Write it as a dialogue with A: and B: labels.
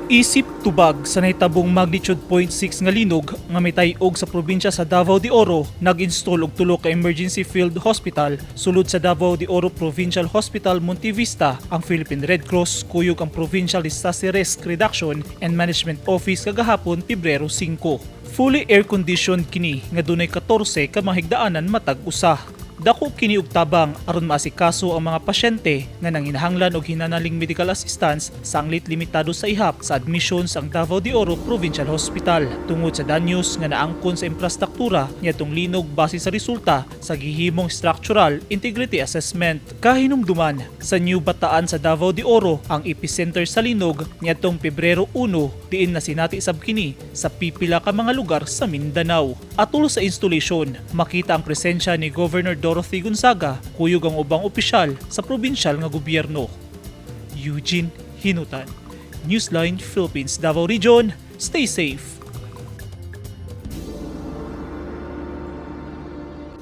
A: Isip tubag sa nahitabong magnitude 0.6 nga linog nga may tayog sa probinsya sa Davao de Oro, nag-install og tulo ka emergency field hospital sulod sa Davao de Oro Provincial Hospital Montevista. Ang Philippine Red Cross kuyog ang Provincial Disaster Risk Reduction and Management Office kagahapon Pebrero 5. Fully air-conditioned kini nga dunay 14 ka mga higdaanan matag usa. Dako kini og tabang aron maasikaso ang mga pasyente nga nanginahanglan og hinanaling medical assistance sa anglit limitado sa ihap sa admission sa Davao de Oro Provincial Hospital tungod sa danyos nga naangkon sa infrastruktura niadtong linog base sa resulta sa gihimong structural integrity assessment. Kahinumduman sa New Bataan sa Davao de Oro ang epicenter sa linog niadtong Pebrero 1 diin na sinati sab kini sa pipila ka mga lugar sa Mindanao. Atol sa installation, makita ang presensya ni Governor Dorothy Gonzaga, kuyog ang ubang opisyal sa probinsyal nga gobyerno. Eugene Hinutan, Newsline Philippines, Davao Region. Stay safe.